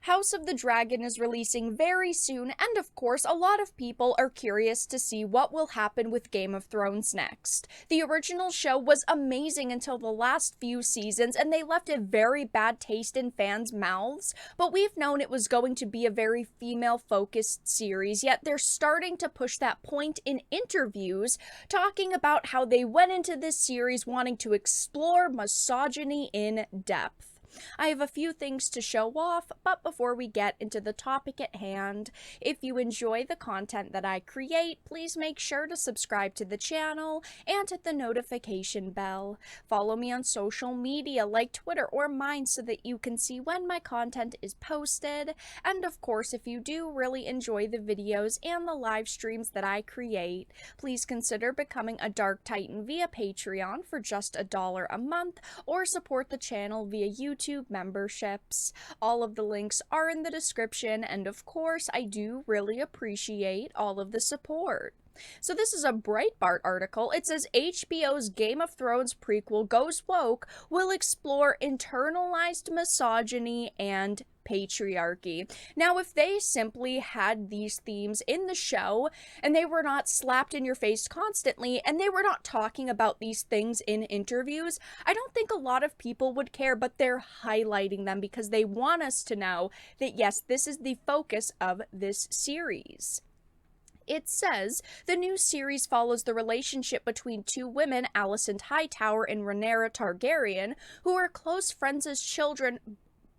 House of the Dragon is releasing very soon, and of course, a lot of people are curious to see what will happen with Game of Thrones next. The original show was amazing until the last few seasons, and they left a very bad taste in fans' mouths, but we've known it was going to be a very female-focused series, yet they're starting to push that point in interviews, talking about how they went into this series wanting to explore misogyny in depth. I have a few things to show off, but before we get into the topic at hand, if you enjoy the content that I create, please make sure to subscribe to the channel and hit the notification bell. Follow me on social media like Twitter or mine so that you can see when my content is posted. And of course, if you do really enjoy the videos and the live streams that I create, please consider becoming a Dark Titan via Patreon for just $1 a month, or support the channel via YouTube memberships. All of the links are in the description, and of course, I do really appreciate all of the support. So this is a Breitbart article. It says HBO's Game of Thrones prequel Goes Woke will explore internalized misogyny and patriarchy. Now, if they simply had these themes in the show and they were not slapped in your face constantly and they were not talking about these things in interviews, I don't think a lot of people would care, but they're highlighting them because they want us to know that yes, this is the focus of this series. It says, the new series follows the relationship between two women, Alicent Hightower and Rhaenyra Targaryen, who are close friends as children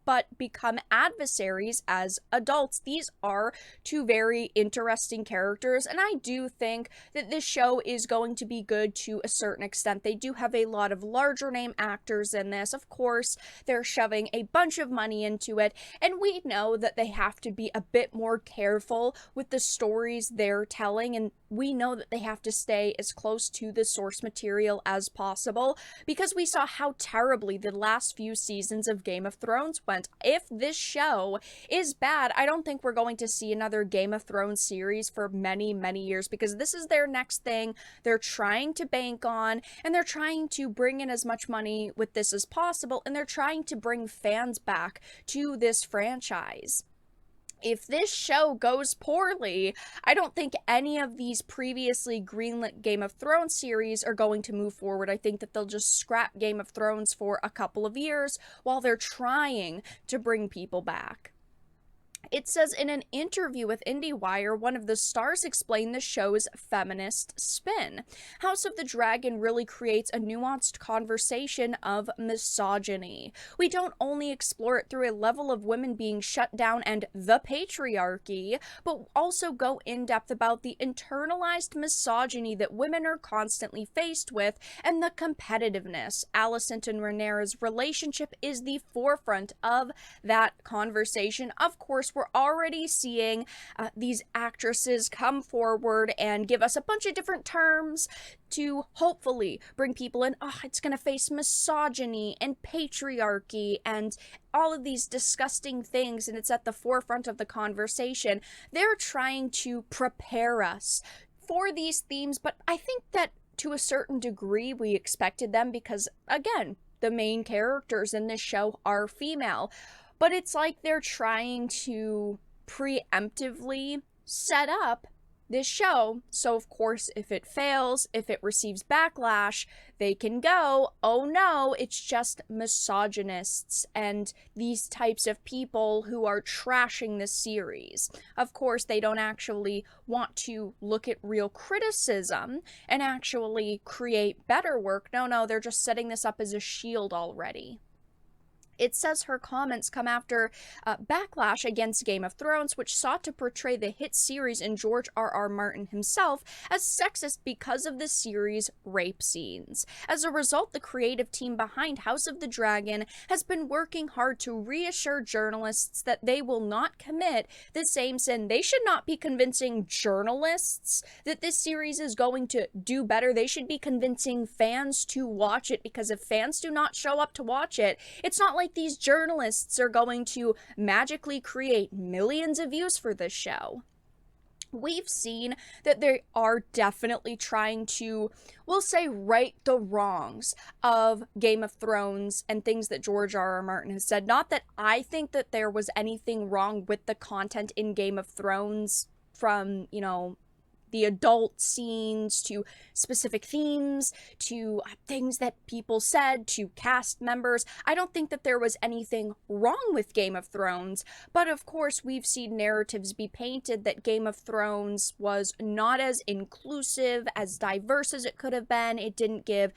but become adversaries as adults. These are two very interesting characters, and I do think that this show is going to be good to a certain extent. They do have a lot of larger name actors in this. Of course, they're shoving a bunch of money into it, and we know that they have to be a bit more careful with the stories they're telling, and we know that they have to stay as close to the source material as possible, because we saw how terribly the last few seasons of Game of Thrones went. If this show is bad, I don't think we're going to see another Game of Thrones series for many, many years, because this is their next thing they're trying to bank on, and they're trying to bring in as much money with this as possible, and they're trying to bring fans back to this franchise. If this show goes poorly, I don't think any of these previously greenlit Game of Thrones series are going to move forward. I think that they'll just scrap Game of Thrones for a couple of years while they're trying to bring people back. It says in an interview with IndieWire, one of the stars explained the show's feminist spin. House of the Dragon really creates a nuanced conversation of misogyny. We don't only explore it through a level of women being shut down and the patriarchy, but also go in depth about the internalized misogyny that women are constantly faced with and the competitiveness. Alicent and Rhaenyra's relationship is the forefront of that conversation. Of course, we're already seeing these actresses come forward and give us a bunch of different terms to hopefully bring people in. Oh, it's going to face misogyny and patriarchy and all of these disgusting things, and it's at the forefront of the conversation. They're trying to prepare us for these themes, but I think that to a certain degree we expected them because, again, the main characters in this show are female. But it's like they're trying to preemptively set up this show, so of course if it fails, if it receives backlash, they can go, oh no, it's just misogynists and these types of people who are trashing the series. Of course, they don't actually want to look at real criticism and actually create better work. No, they're just setting this up as a shield already. It says her comments come after backlash against Game of Thrones, which sought to portray the hit series and George R.R. Martin himself as sexist because of the series' rape scenes. As a result, the creative team behind House of the Dragon has been working hard to reassure journalists that they will not commit the same sin. They should not be convincing journalists that this series is going to do better. They should be convincing fans to watch it, because if fans do not show up to watch it, it's not like these journalists are going to magically create millions of views for this show. we've seen that they are definitely trying to, we'll say, right the wrongs of Game of Thrones and things that George R. R. Martin has said. Not that I think that there was anything wrong with the content in Game of Thrones, from, the adult scenes to specific themes to things that people said to cast members. I don't think that there was anything wrong with Game of Thrones, but of course we've seen narratives be painted that Game of Thrones was not as inclusive, as diverse as it could have been. It didn't give,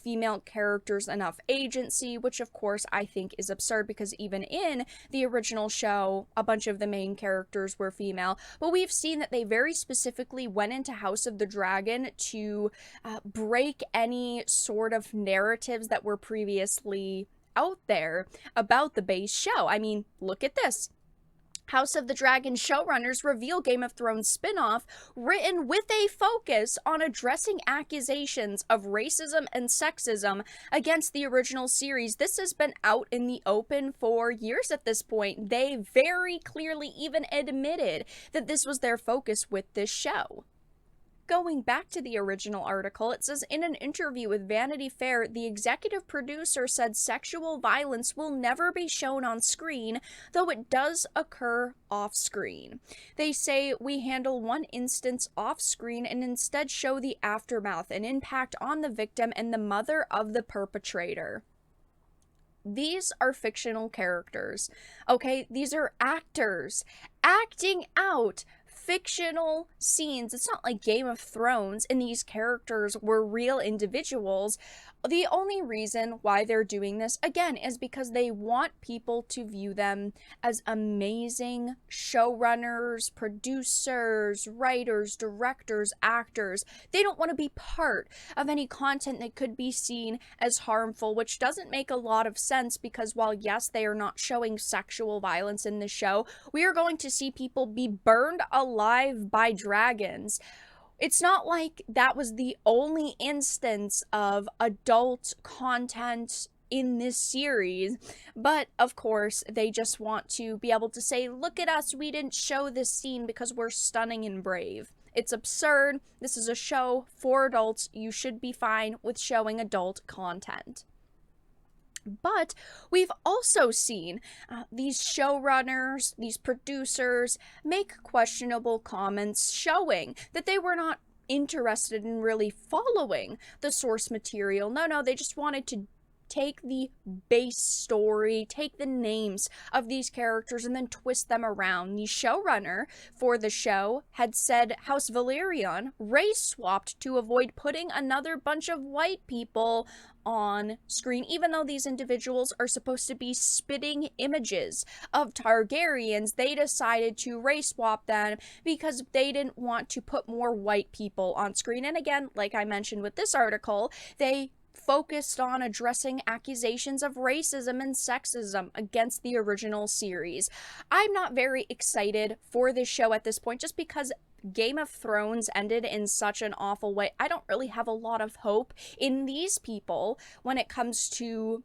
female characters enough agency, which of course I think is absurd, because even in the original show, a bunch of the main characters were female, but we've seen that they very specifically went into House of the Dragon to break any sort of narratives that were previously out there about the base show. I mean, look at this. House of the Dragon showrunners reveal Game of Thrones spin-off written with a focus on addressing accusations of racism and sexism against the original series. This has been out in the open for years at this point. They very clearly even admitted that this was their focus with this show. Going back to the original article, it says, in an interview with Vanity Fair, the executive producer said sexual violence will never be shown on screen, though it does occur off-screen. They say, we handle one instance off-screen and instead show the aftermath and impact on the victim and the mother of the perpetrator. These are fictional characters, okay? These are actors acting out fictional scenes. It's not like Game of Thrones and these characters were real individuals. The only reason why they're doing this, again, is because they want people to view them as amazing showrunners, producers, writers, directors, actors. They don't want to be part of any content that could be seen as harmful, which doesn't make a lot of sense, because while, yes, they are not showing sexual violence in the show, we are going to see people be burned alive by dragons. It's not like that was the only instance of adult content in this series, but of course they just want to be able to say, look at us, we didn't show this scene because we're stunning and brave. It's absurd. This is a show for adults. You should be fine with showing adult content. But we've also seen these showrunners, these producers, make questionable comments showing that they were not interested in really following the source material. No, they just wanted to take the base story, take the names of these characters, and then twist them around. The showrunner for the show had said House Valerion race swapped to avoid putting another bunch of white people on screen, even though these individuals are supposed to be spitting images of Targaryens. They decided to race swap them because they didn't want to put more white people on screen. And again, like I mentioned with this article, they focused on addressing accusations of racism and sexism against the original series. I'm not very excited for this show at this point, just because Game of Thrones ended in such an awful way. I don't really have a lot of hope in these people when it comes to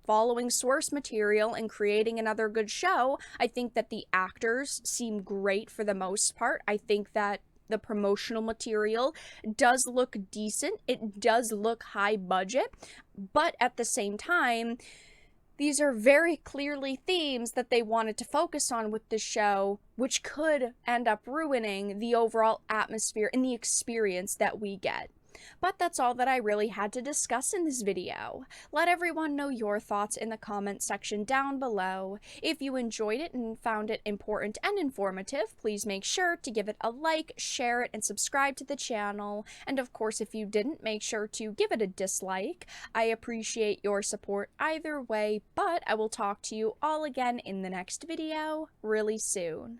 following source material and creating another good show. I think that the actors seem great for the most part. I think that the promotional material does look decent. It does look high budget, but at the same time, these are very clearly themes that they wanted to focus on with the show, which could end up ruining the overall atmosphere and the experience that we get. But that's all that I really had to discuss in this video. Let everyone know your thoughts in the comment section down below. If you enjoyed it and found it important and informative, please make sure to give it a like, share it, and subscribe to the channel. And of course, if you didn't, make sure to give it a dislike. I appreciate your support either way, but I will talk to you all again in the next video really soon.